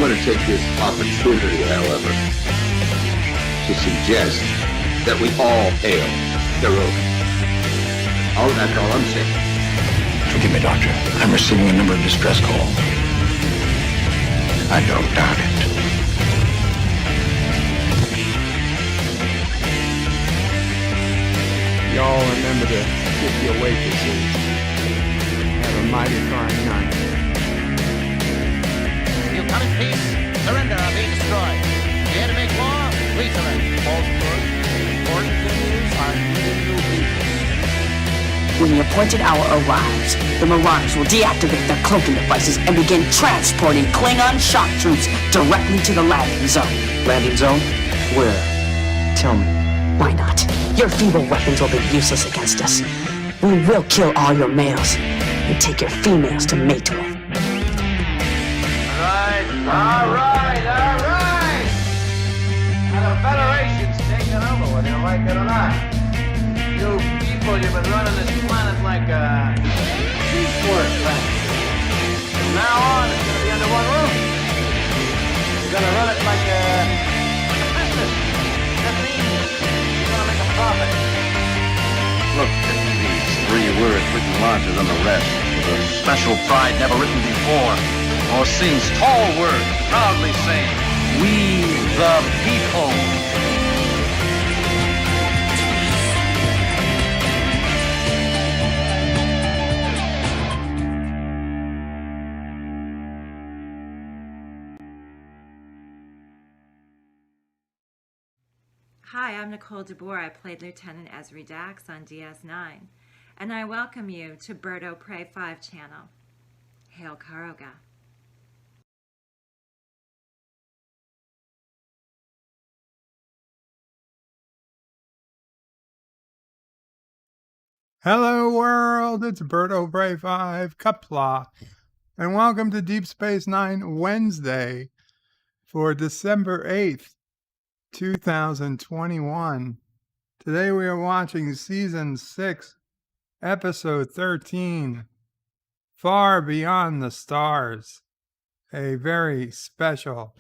going to take this opportunity, however, to suggest that we all hail Hiroga. That's all I'm saying. Forgive me, Doctor. I'm receiving a number of distress calls. I don't doubt it. Y'all remember the 50 waitresses. Have a mighty fine night. You come in peace, surrender or be destroyed. Here to make war, we surrender. False words. Important things are new people. When the appointed hour arrives, the Marauders will deactivate their cloaking devices and begin transporting Klingon shock troops directly to the landing zone. Landing zone? Where? Tell me. Why not? Your feeble weapons will be useless against us. We will kill all your males and take your females to mate with. All right. Now the Federation's taking over, whether you like it or not. You people, you've been running this planet like a seaport planet. From now on, it's going to be under one roof. You're going to run it like a business. That means you're going to make a profit. Look at these 3 words written larger than the rest, with a special pride never written before, or since. Tall words, proudly saying, "We the people." Hi, I'm Nicole DeBoer. I played Lieutenant Ezri Dax on DS9, and I welcome you to Birdo Prey 5 channel. Hail Karoga. Hello world, it's Birdo Prey 5, Qapla, and welcome to Deep Space Nine Wednesday for December 8th, 2021. Today we are watching Season 6, Episode 13, Far Beyond the Stars, a very special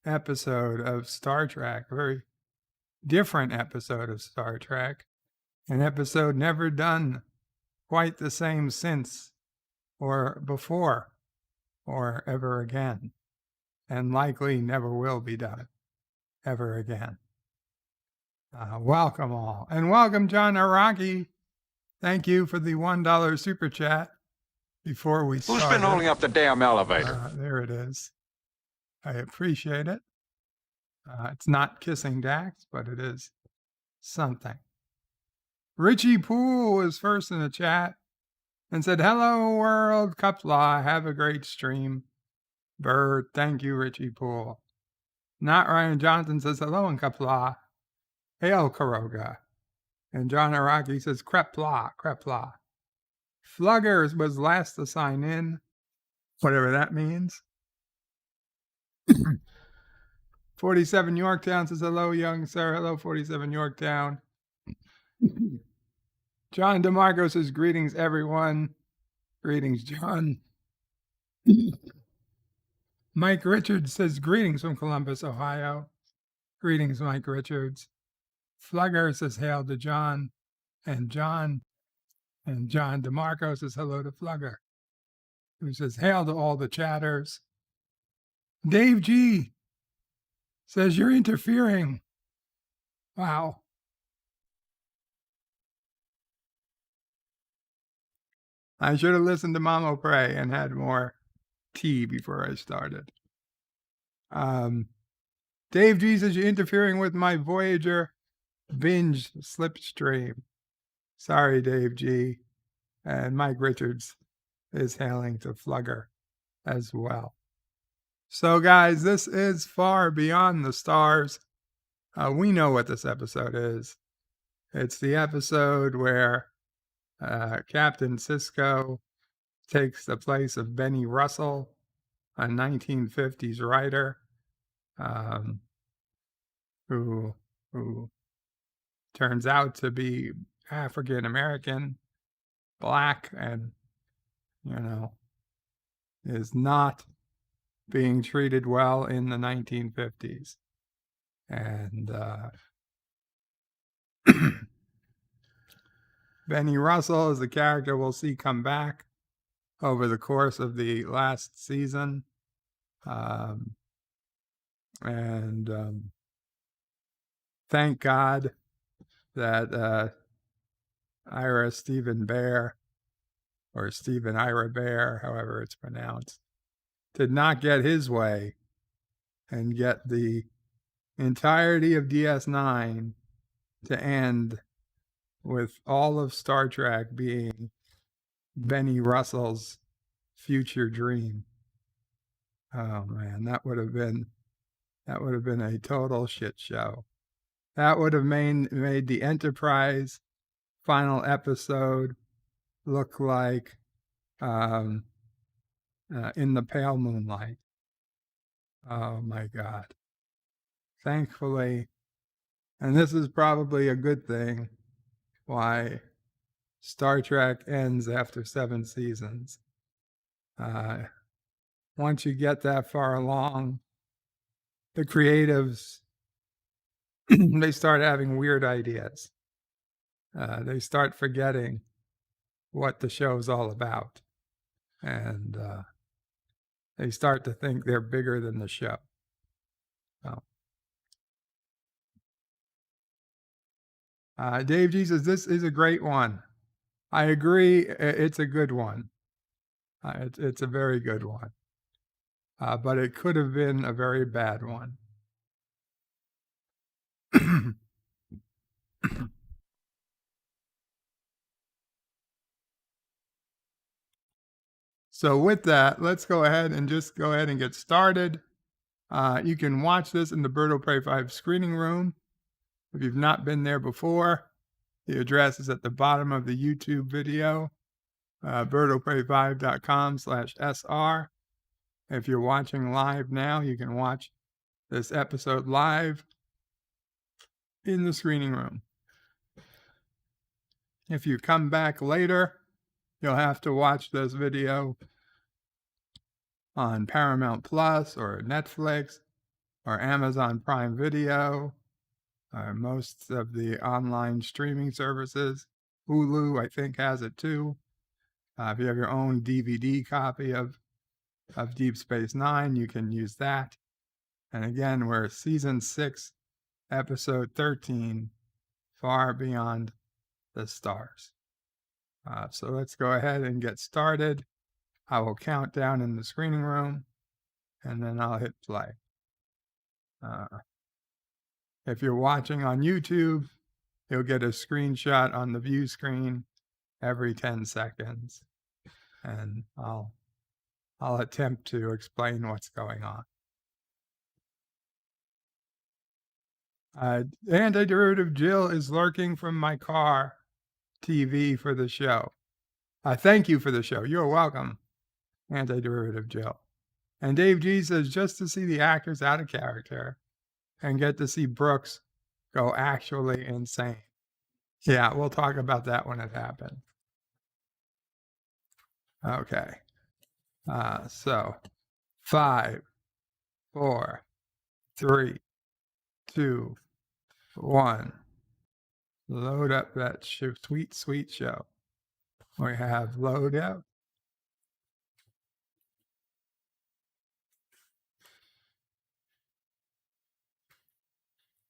episode of Star Trek, a very different episode of Star Trek. An episode never done quite the same since, or before, or ever again, and likely never will be done ever again. Welcome all, and welcome John Araki. Thank you for the $1 super chat before we start. Who's been holding up the damn elevator? There it is. I appreciate it. It's not kissing Dax, but it is something. Richie Poole was first in the chat and said, "Hello, world, Qapla. Have a great stream." Bird, thank you, Richie Poole. Not Ryan Johnson says, "Hello in Qapla. Hail, Karoga." And John Araki says, "Qapla, Qapla." Fluggers was last to sign in, whatever that means. 47 Yorktown says, "Hello, young sir." Hello, 47 Yorktown. John DeMarco says, "Greetings, everyone." Greetings, John. Mike Richards says, "Greetings from Columbus, Ohio." Greetings, Mike Richards. Flugger says, "Hail to John." And John DeMarco says, "Hello to Flugger," who says, "Hail to all the chatters." Dave G says, "You're interfering." Wow. I should have listened to Mamo Pray and had more tea before I started. Dave G says, "You're interfering with my Voyager binge slipstream." Sorry, Dave G. And Mike Richards is hailing to Flugger as well. So, guys, this is Far Beyond the Stars. We know what this episode is. It's the episode where Captain Sisko takes the place of Benny Russell, a 1950s writer who turns out to be African American, black, and is not being treated well in the 1950s. And Benny Russell is the character we'll see come back over the course of the last season. Thank God that Ira Stephen Bear, or Stephen Ira Bear, however it's pronounced, did not get his way and get the entirety of DS9 to end with all of Star Trek being Benny Russell's future dream. Oh man, that would have been a total shit show. That would have made the Enterprise final episode look like In the Pale Moonlight. Oh my God. Thankfully, and this is probably a good thing, why Star Trek ends after 7 seasons. Once you get that far along, the creatives, they start having weird ideas. They start forgetting what the show's all about. And they start to think they're bigger than the show. So. Dave G says, this is a great one. I agree, it's a good one. It's a very good one. But it could have been a very bad one. So with that, let's go ahead and get started. You can watch this in the Bird of Prey 5 screening room. If you've not been there before, the address is at the bottom of the YouTube video, birdofprey5.com/SR. If you're watching live now, you can watch this episode live in the screening room. If you come back later, you'll have to watch this video on Paramount Plus or Netflix or Amazon Prime Video, or most of the online streaming services. Hulu, I think, has it too. If you have your own DVD copy of Deep Space Nine, you can use that. And again, we're season 6, episode 13, Far Beyond the Stars. So let's go ahead and get started. I will count down in the screening room, and then I'll hit play. If you're watching on YouTube, you'll get a screenshot on the view screen every 10 seconds. And I'll attempt to explain what's going on. Antiderivative Jill is lurking from my car TV for the show. Thank you for the show. You're welcome, Antiderivative Jill. And Dave G says, just to see the actors out of character and get to see Brooks go actually insane. Yeah, we'll talk about that when it happens. Okay. So 5, 4, 3, 2, 1. Load up that sweet, sweet show. We have load up.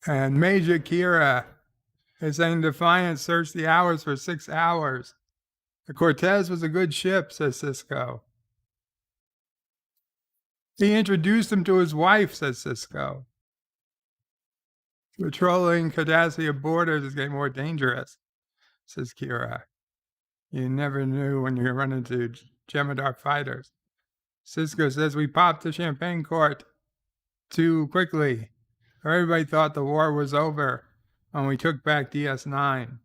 And Major Kira is saying Defiant searched the hours for 6 hours. The Cortez was a good ship, says Sisko. He introduced him to his wife, says Sisko. Patrolling Cardassia borders is getting more dangerous, says Kira. You never knew when you run into Jemadar fighters. Sisko says we popped the champagne cork too quickly. Everybody thought the war was over when we took back DS9.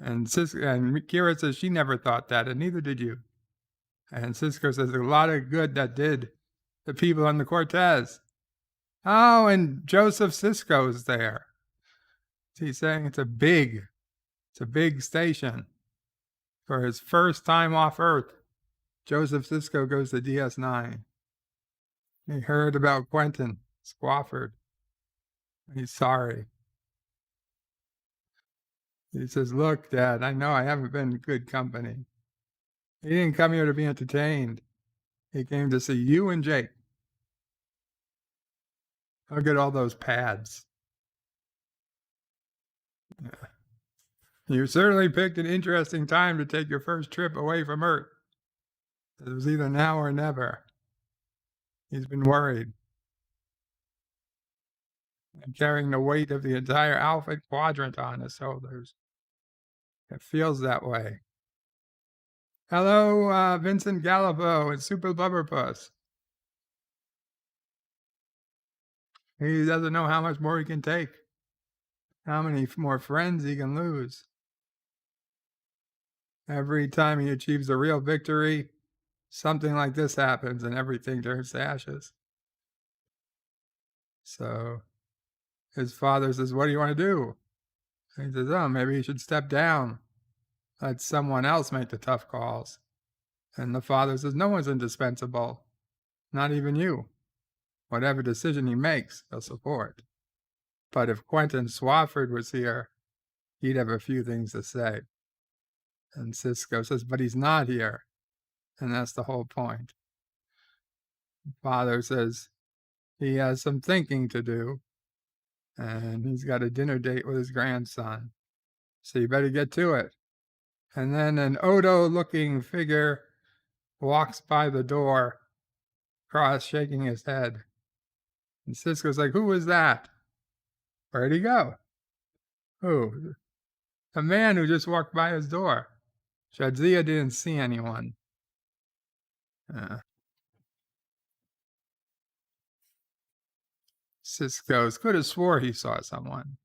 And Kira says she never thought that, and neither did you. And Sisko says a lot of good that did the people on the Cortez. Oh, and Joseph Sisko's there. He's saying it's a big station. For his first time off Earth, Joseph Sisko goes to DS9. He heard about Quentin Squafford. He's sorry. He says, "Look, Dad, I know I haven't been good company. He didn't come here to be entertained. He came to see you and Jake. Look at all those pads. You certainly picked an interesting time to take your first trip away from Earth. It was either now or never." He's been worried. And carrying the weight of the entire Alpha Quadrant on his shoulders. It feels that way. Hello, Vincent Gallipo and Super Blubberpuss. He doesn't know how much more he can take, how many more friends he can lose. Every time he achieves a real victory, something like this happens and everything turns to ashes. So his father says, "What do you want to do?" And he says, "Oh, maybe he should step down. Let someone else make the tough calls." And the father says, "No one's indispensable, not even you. Whatever decision he makes, he'll support. But if Quentin Swafford was here, he'd have a few things to say." And Sisko says, "But he's not here." And that's the whole point. The father says he has some thinking to do, and he's got a dinner date with his grandson. So you better get to it. And then an Odo-looking figure walks by the door, shaking his head. And Sisko's like, "Who was that? Where'd he go?" "Who?" "A man who just walked by his door." Jadzia didn't see anyone. Sisko's could have swore he saw someone.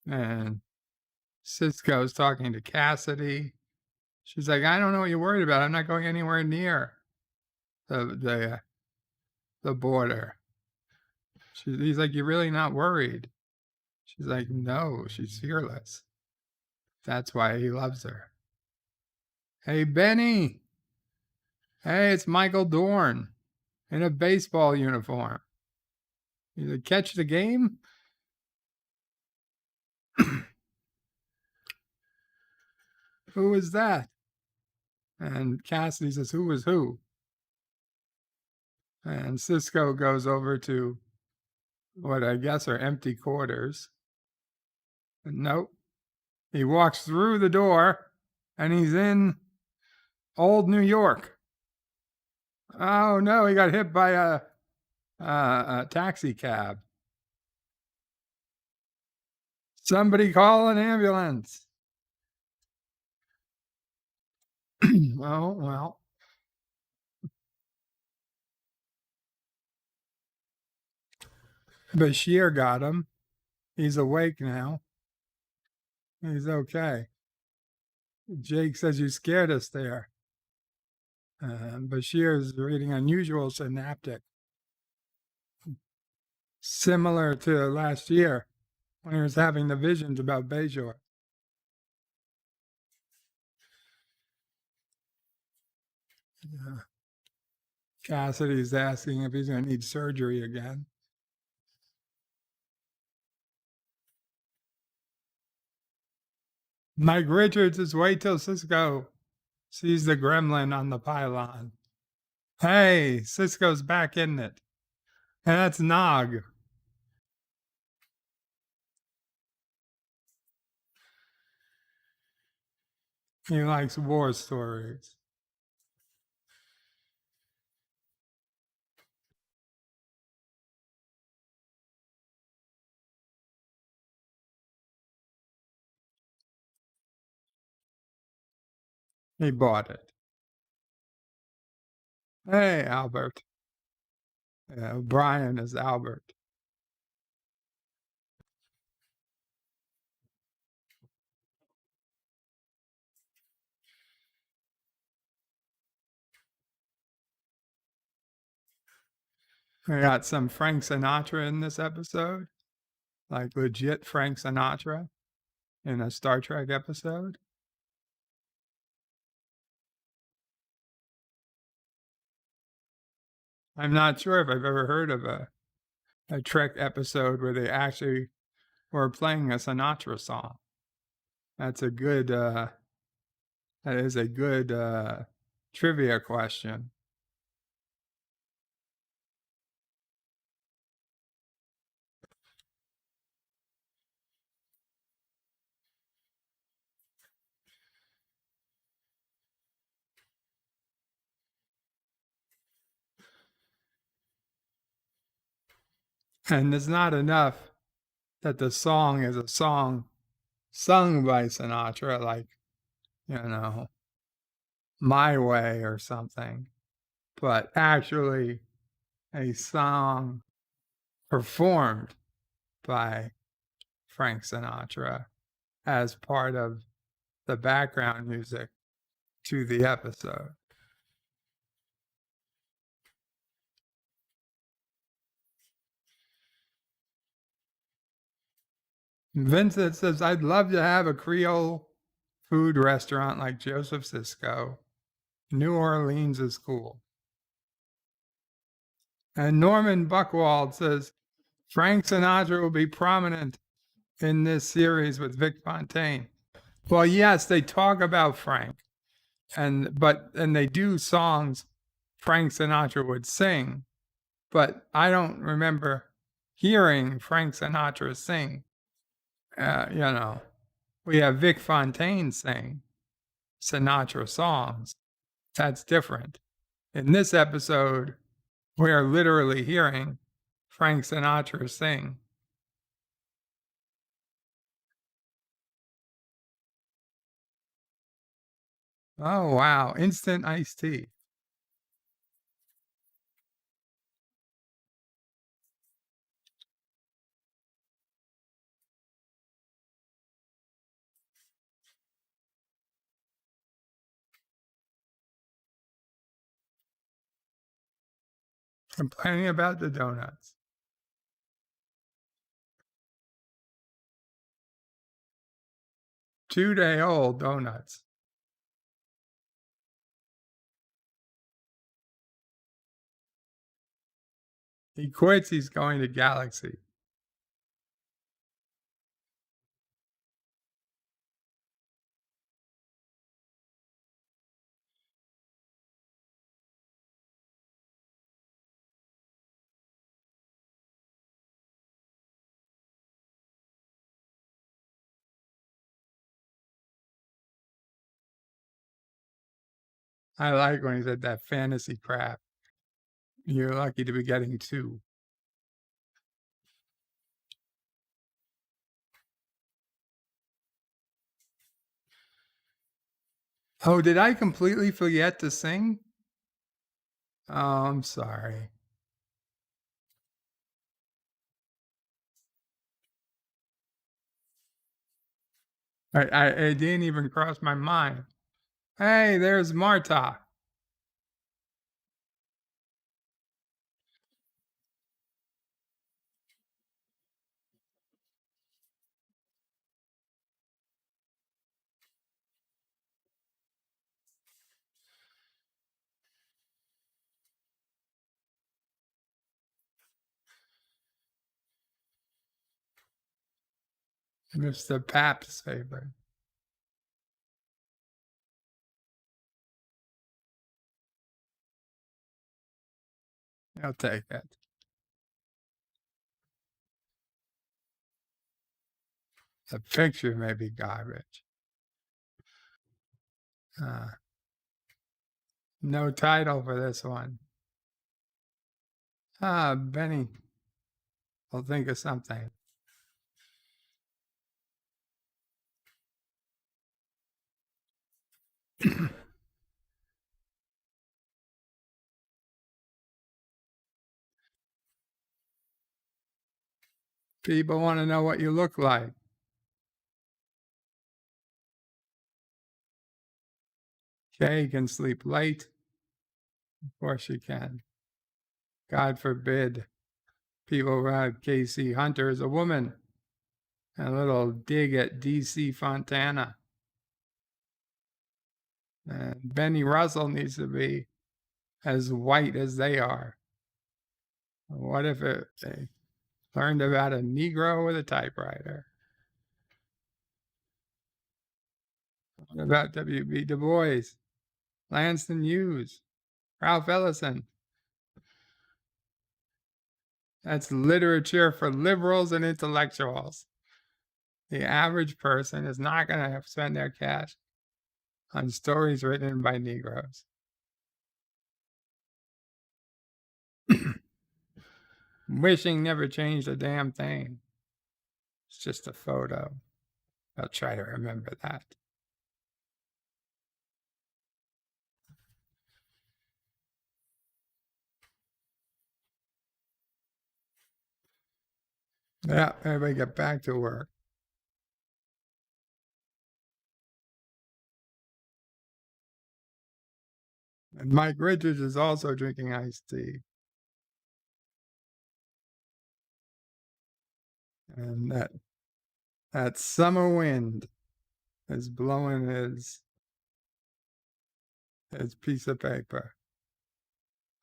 And Sisko's talking to Cassidy. She's like, "I don't know what you're worried about. I'm not going anywhere near the border." He's like, "You're really not worried?" She's like, "No, she's fearless. That's why he loves her." "Hey, Benny. Hey, it's Michael Dorn in a baseball uniform. You catch the game?" "Who was that?" And Cassidy says, "Who was who?" And Sisko goes over to what I guess are empty quarters. Nope. He walks through the door and he's in old New York. Oh no, he got hit by a taxi cab. Somebody call an ambulance. Oh, well. Bashir got him. He's awake now. He's okay. Jake says, "You scared us there." Bashir is reading Unusual Synaptic. Similar to last year when he was having the visions about Bajor. Cassidy's asking if he's going to need surgery again. Mike Richards is wait till Sisko sees the gremlin on the pylon. Hey, Sisko's back in it. And that's Nog. He likes war stories. He bought it. Hey, Albert. Brian is Albert. We got some Frank Sinatra in this episode, like legit Frank Sinatra in a Star Trek episode. I'm not sure if I've ever heard of a Trek episode where they actually were playing a Sinatra song. That's a good, that is a good trivia question. And it's not enough that the song is a song sung by Sinatra, like, My Way or something, but actually a song performed by Frank Sinatra as part of the background music to the episode. Vincent says, I'd love to have a Creole food restaurant like Joseph Sisko. New Orleans is cool. And Norman Buckwald says, Frank Sinatra will be prominent in this series with Vic Fontaine. Well, yes, they talk about Frank, and they do songs Frank Sinatra would sing, but I don't remember hearing Frank Sinatra sing. We have Vic Fontaine sing Sinatra songs. That's different. In this episode, we are literally hearing Frank Sinatra sing. Oh, wow. Instant iced tea. Complaining about the donuts. Two-day-old donuts. He quits, he's going to Galaxy. I like when he said that fantasy crap. You're lucky to be getting two. Oh, did I completely forget to sing? Oh, I'm sorry. It didn't even cross my mind. Hey, there's Martok. Mr. Pabst's favorite. I'll take it. The picture may be garbage. No title for this one. Benny. I'll think of something. People want to know what you look like. Kay can sleep late. Of course she can. God forbid people write K.C. Hunter as a woman. A little dig at D.C. Fontana. And Benny Russell needs to be as white as they are. What if they learned about a Negro with a typewriter? What about W.B. Du Bois, Langston Hughes, Ralph Ellison? That's literature for liberals and intellectuals. The average person is not going to spend their cash on stories written by Negroes. Wishing never changed a damn thing. It's just a photo. I'll try to remember that. Yeah, everybody get back to work. And Mike Richards is also drinking iced tea. And that summer wind is blowing his piece of paper.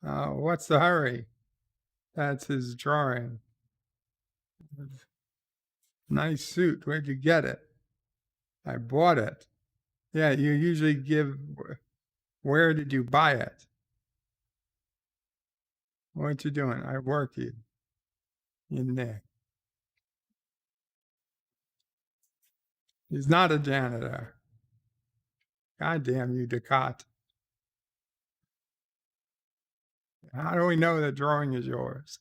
What's the hurry? That's his drawing. Nice suit. Where'd you get it? I bought it. Yeah, you usually give, where did you buy it? What you doing? I work you. In there. He's not a janitor. God damn you, Ducat. How do we know the drawing is yours?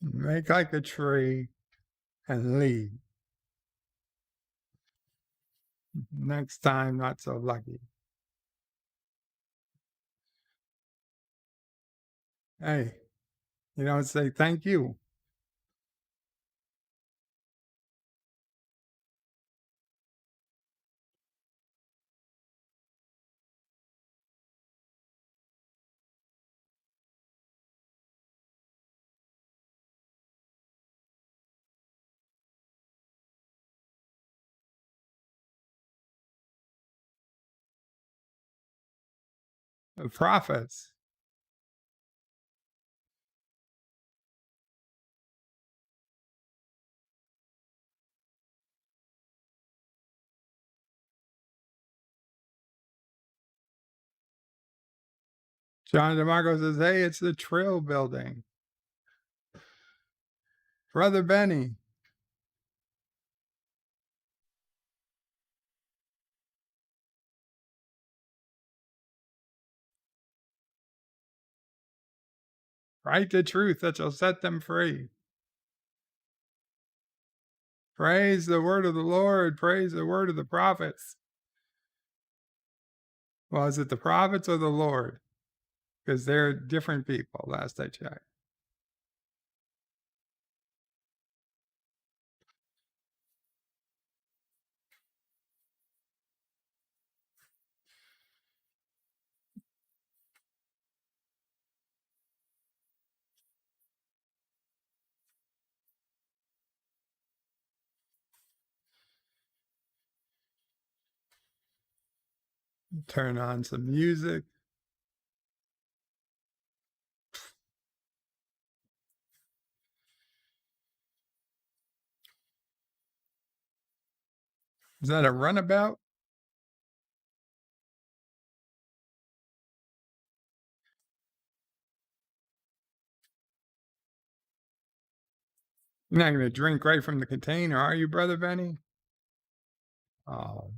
Make like a tree and leave. Next time, not so lucky. Hey, you don't say thank you. The prophets. John DeMarco says, hey, it's the Trill building. Brother Benny. Write the truth that shall set them free. Praise the word of the Lord. Praise the word of the prophets. Well, is it the prophets or the Lord? Because they're different people, last I checked. Turn on some music. Is that a runabout? You're not going to drink right from the container, are you, Brother Benny? Oh.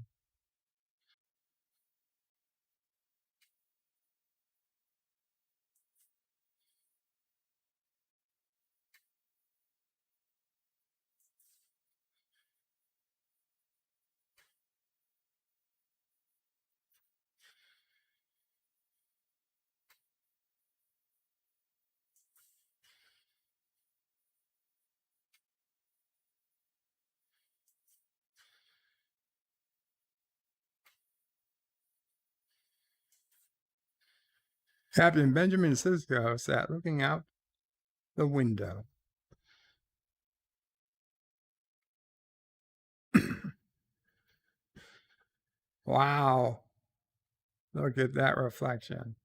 Captain Benjamin Sisko sat looking out the window. Wow. Look at that reflection.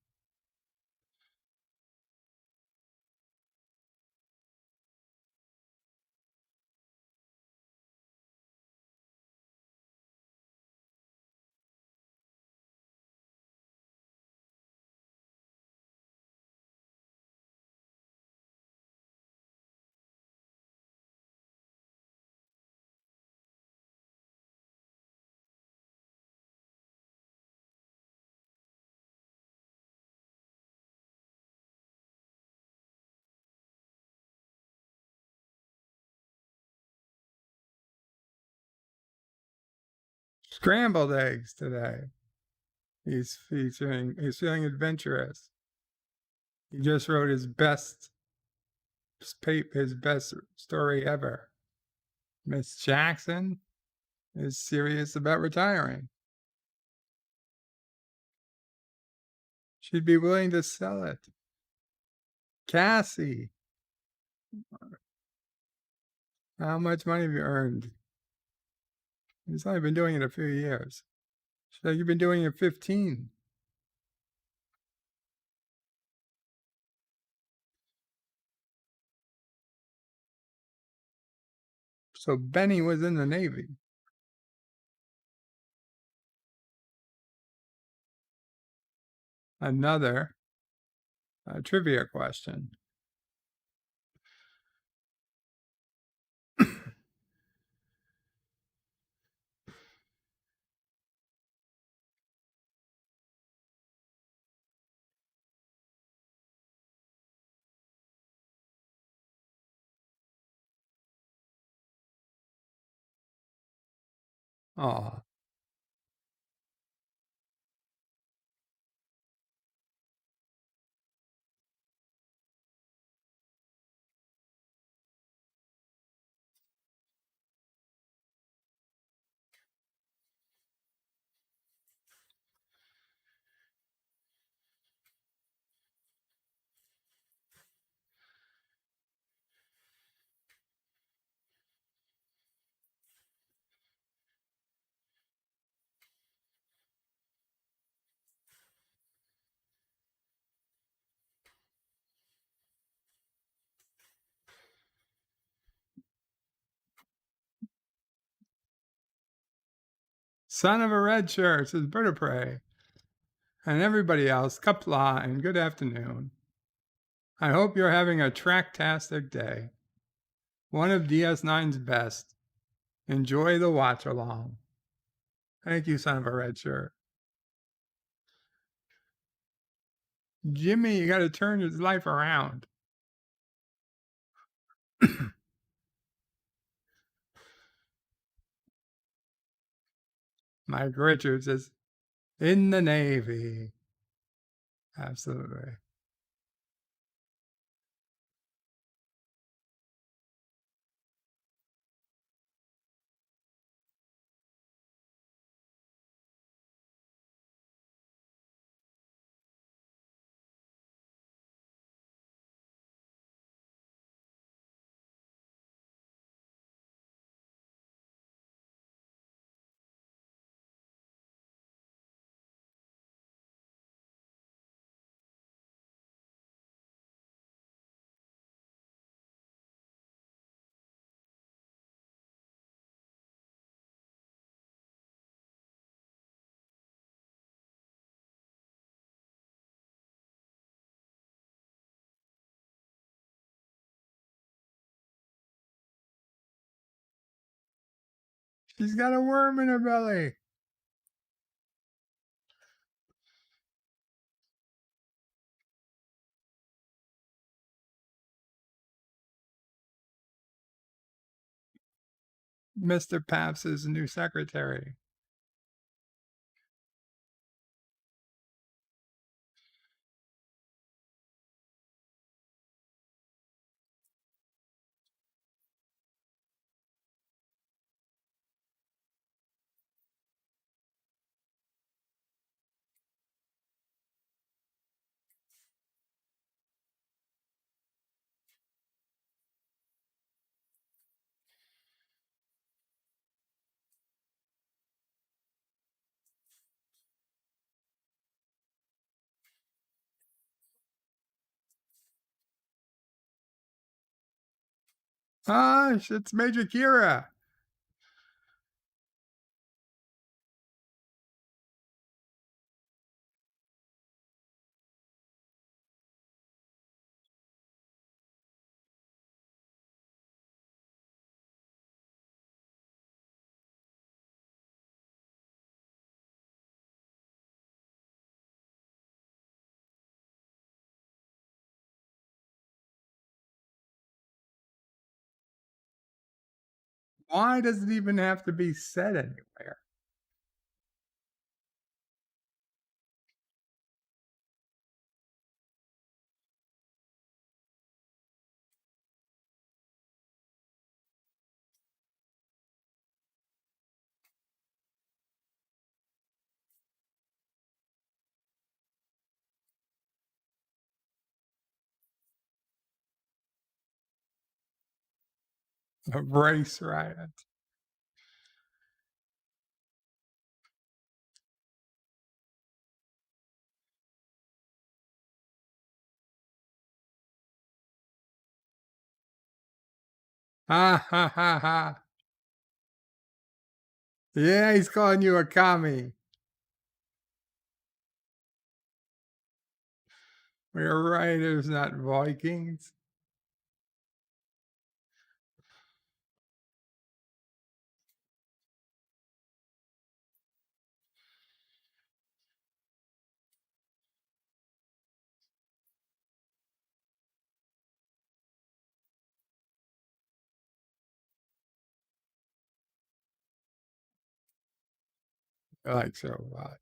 Scrambled eggs today. He's feeling adventurous. He just wrote his best story ever. Miss Jackson is serious about retiring. She'd be willing to sell it. Cassie, how much money have you earned? He's only been doing it a few years. She's like, you've been doing it 15. So Benny was in the Navy. Another trivia question. Aw. Son of a red shirt, says Bird of Prey. And everybody else, Qapla and good afternoon. I hope you're having a tracktastic day. One of DS9's best. Enjoy the watch along. Thank you, son of a red shirt. Jimmy, you got to turn his life around. Mike Richards is in the Navy. Absolutely. She's got a worm in her belly. Mr. Pabst is the new secretary. Hush, it's Major Kira. Why does it even have to be said anywhere? A race riot. Ha ha ha ha. Yeah, he's calling you a commie. We're writers, not Vikings. Like so what?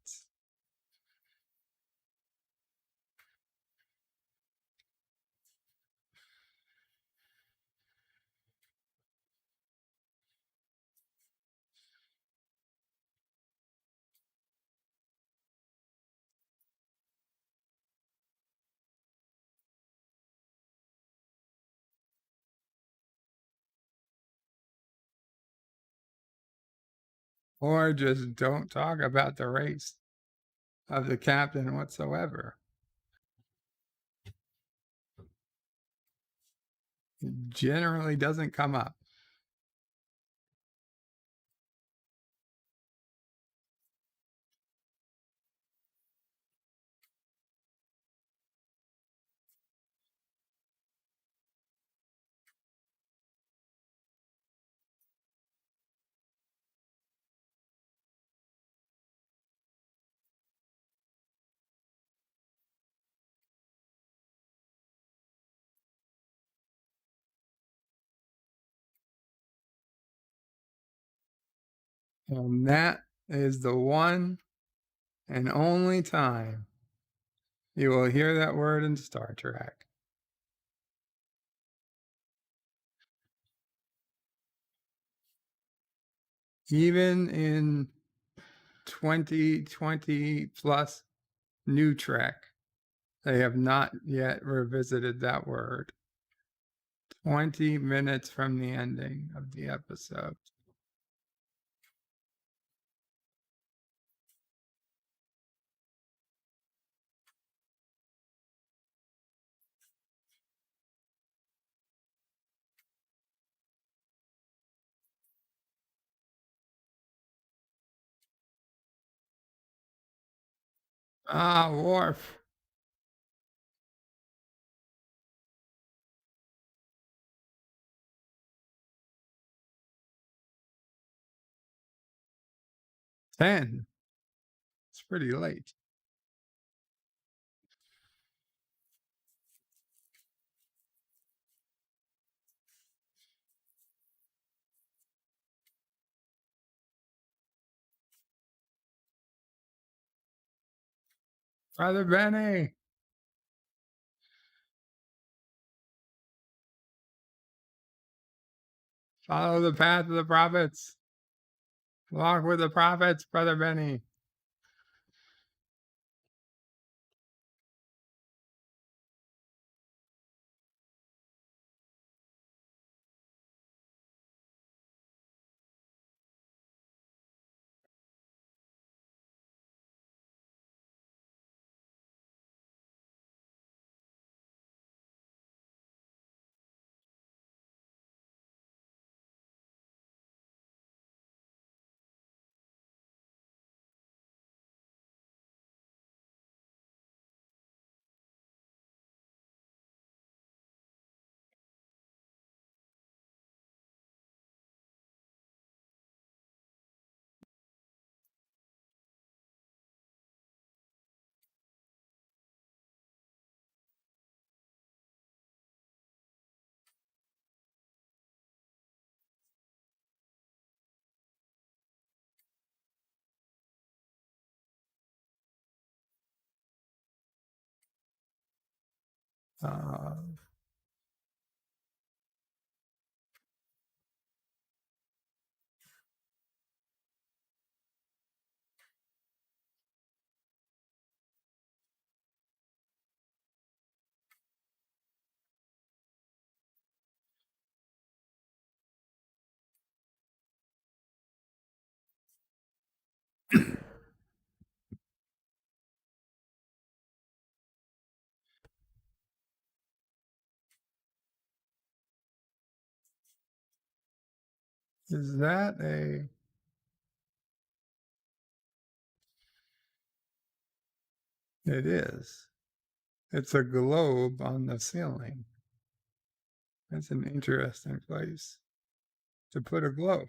Or just don't talk about the race of the captain whatsoever. It generally doesn't come up. And that is the one and only time you will hear that word in Star Trek. Even in 2020 plus New Trek, they have not yet revisited that word. 20 minutes from the ending of the episode. Ah, Worf. Ten. It's pretty late. Brother Benny. Follow the path of the prophets. Walk with the prophets, Brother Benny. Uh, is that a... It is. It's a globe on the ceiling. That's an interesting place to put a globe.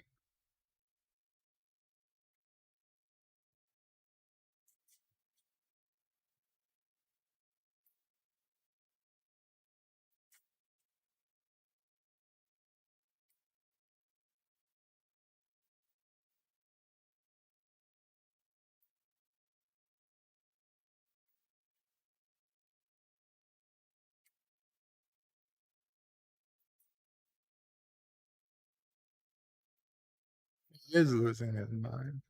He is losing his mind.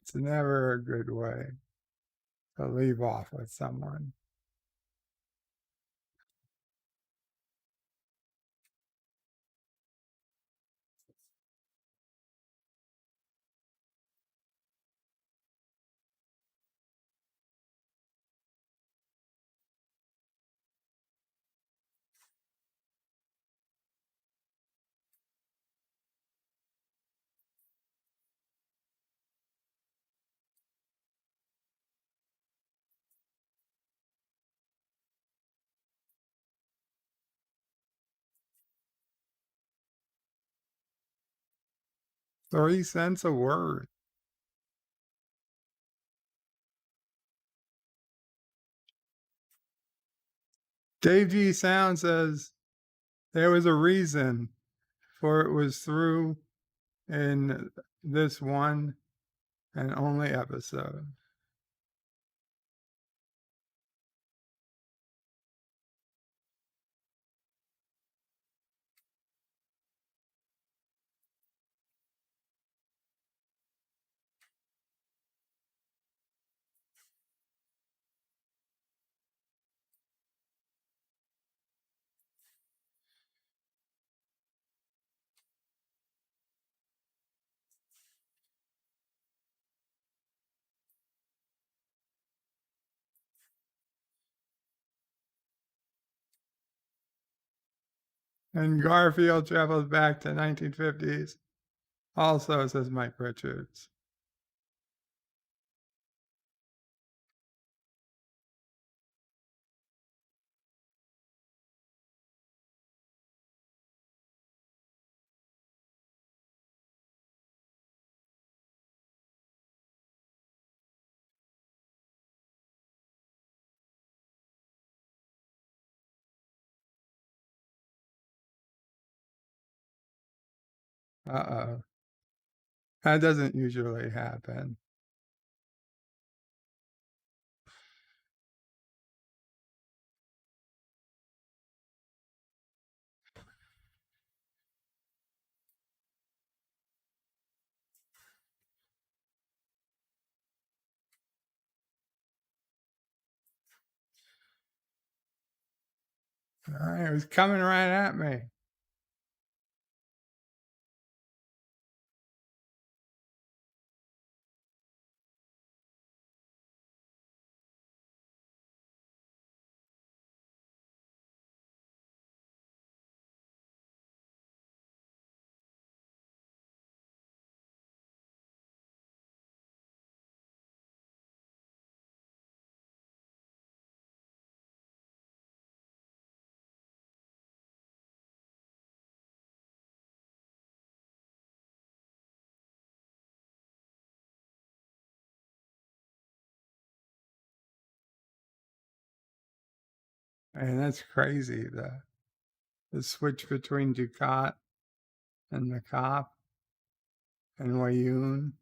It's never a good way to leave off with someone. $0.03 a word. Dave G. Sound says there was a reason for it was through in this one and only episode. And Garfield travels back to 1950s. Also, says Mike Richards. Uh-oh. That doesn't usually happen. All right, it was coming right at me. And that's crazy, the switch between Ducat and the cop and Wayoon.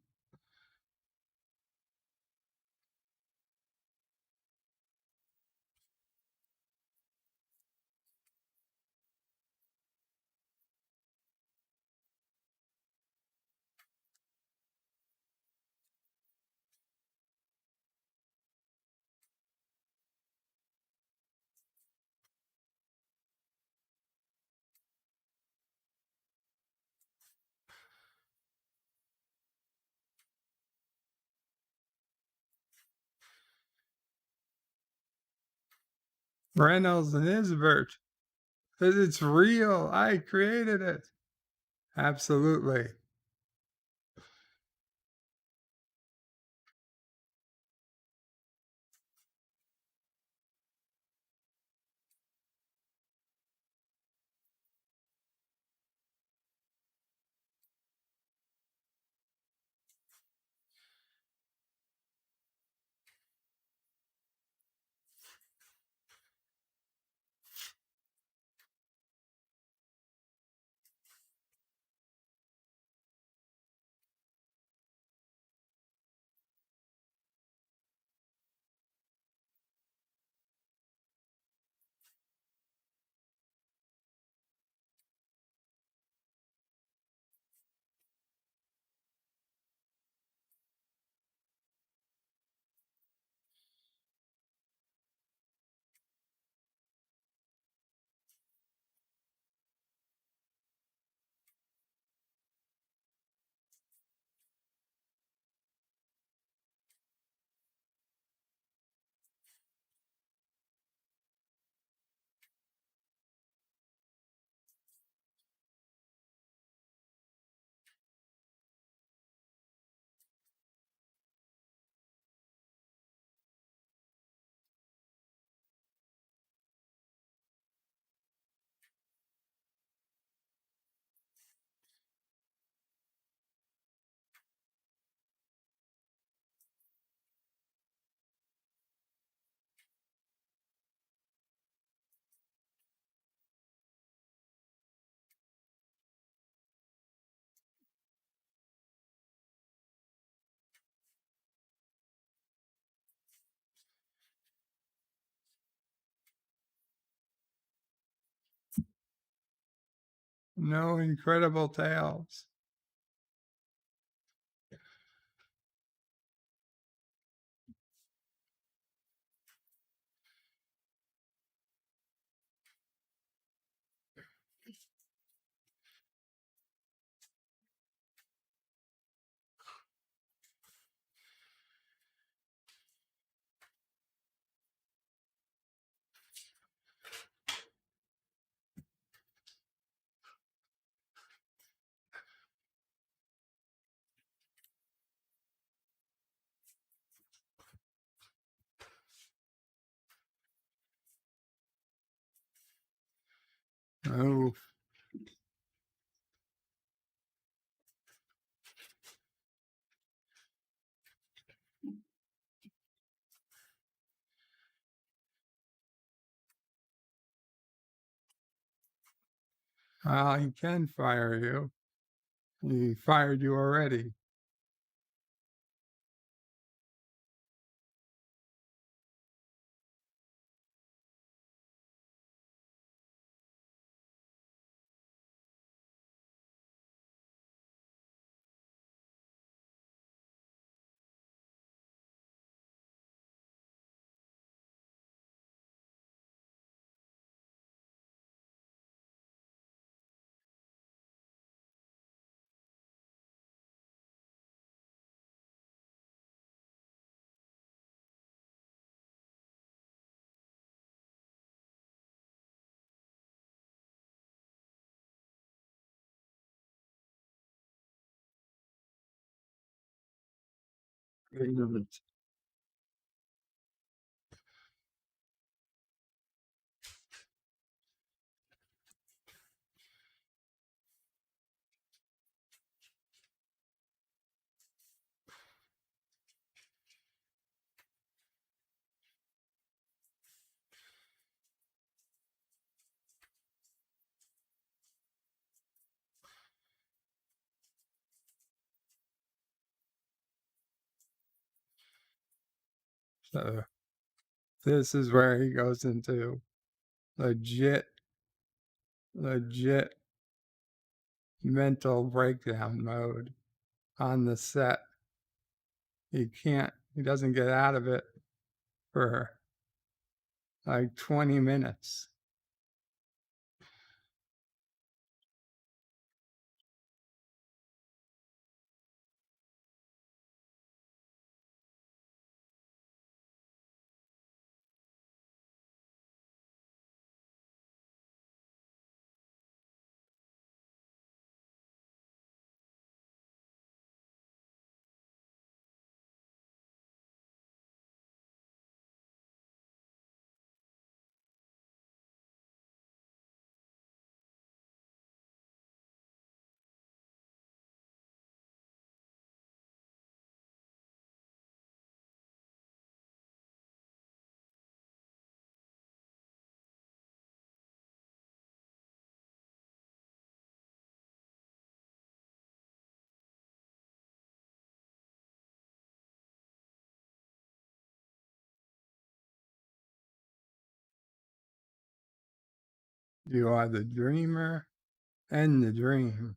Reynolds and Isbert. It's real. I created it. Absolutely. No incredible tales. Move. He can fire you. He fired you already. Ignorant. So this is where he goes into legit mental breakdown mode on the set. He doesn't get out of it for like 20 minutes. You are the dreamer and the dream.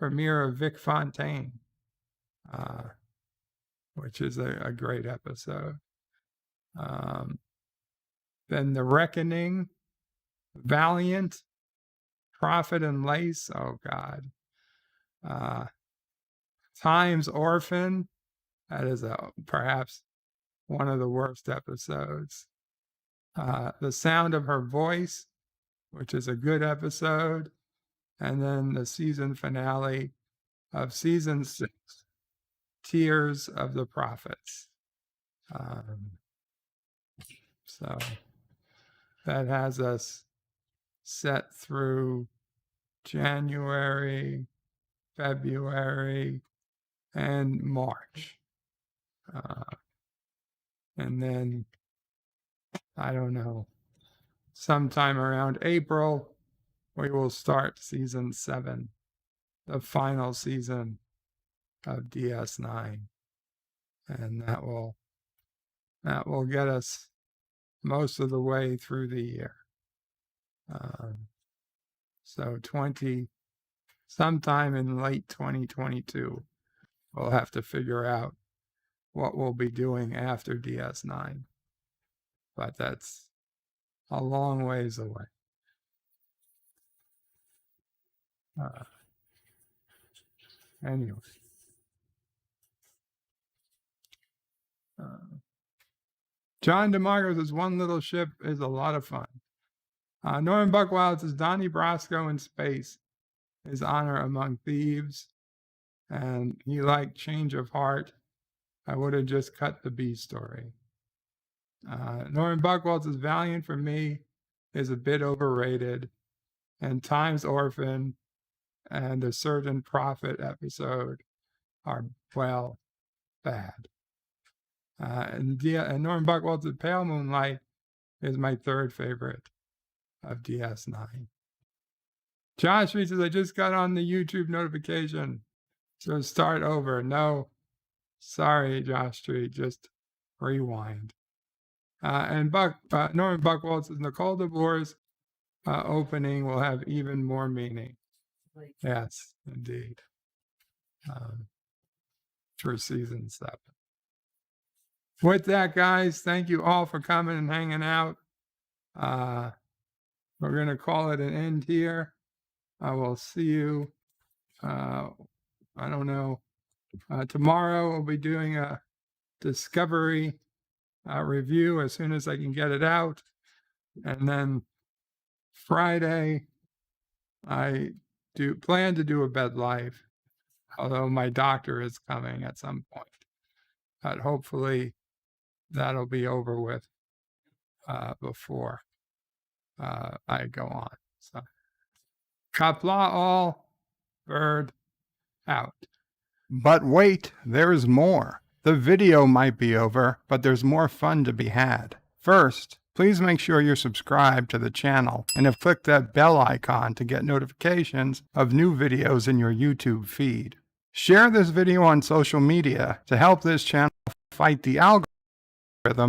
premiere of Vic Fontaine, which is a great episode. Then The Reckoning, Valiant, Prophet and Lace, oh God. Time's Orphan, that is perhaps one of the worst episodes. The Sound of Her Voice, which is a good episode. And then the season finale of season 6, Tears of the Prophets. So that has us set through January, February, and March. And then, I don't know, sometime around April, we will start season 7, the final season of DS9. And that will get us most of the way through the year. So sometime in late 2022, we'll have to figure out what we'll be doing after DS9. But that's a long ways away. Anyway. John DeMarco says, One Little Ship is a lot of fun. Norman Buckwild says, Donnie Brasco in space, his honor among thieves. And he liked Change of Heart. I would have just cut the B story. Norman Buckwild says, Valiant for me is a bit overrated. And Time's Orphan and A Certain Prophet episode are, well, bad. And Norman Buckwild said, Pale Moonlight is my third favorite of DS9. Josh Reed says, I just got on the YouTube notification. So start over. No, sorry, Josh Street, just rewind. And Norman Buckwild says, Nicole DeBoer's opening will have even more meaning. Yes, indeed. For season 7. With that, guys, thank you all for coming and hanging out. We're going to call it an end here. I will see you, I don't know, tomorrow we'll be doing a Discovery review as soon as I can get it out. And then Friday, I plan to do a bed life, although my doctor is coming at some point. But hopefully that'll be over with before I go on. So, Qapla all, bird out. But wait, there's more. The video might be over, but there's more fun to be had. First, please make sure you're subscribed to the channel and have clicked that bell icon to get notifications of new videos in your YouTube feed. Share this video on social media to help this channel fight the algorithm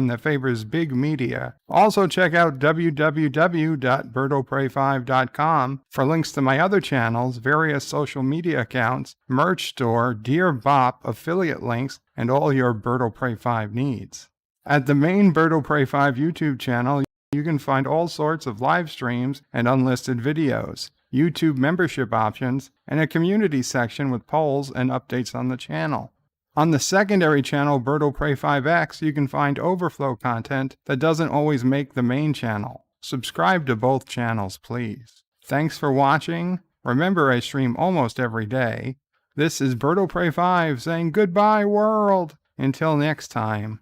that favors big media. Also check out www.birdoprey5.com for links to my other channels, various social media accounts, merch store, Dear Bop, affiliate links, and all your Bird of Prey 5 needs. At the main Bird of Prey 5 YouTube channel, you can find all sorts of live streams and unlisted videos, YouTube membership options, and a community section with polls and updates on the channel. On the secondary channel, Bird of Prey 5X, you can find overflow content that doesn't always make the main channel. Subscribe to both channels, please. Thanks for watching. Remember, I stream almost every day. This is Bird of Prey 5 saying goodbye, world. Until next time.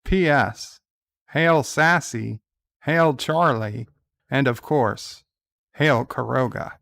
P.S. Hail Sassy, hail Charlie, and of course, hail Kuroga.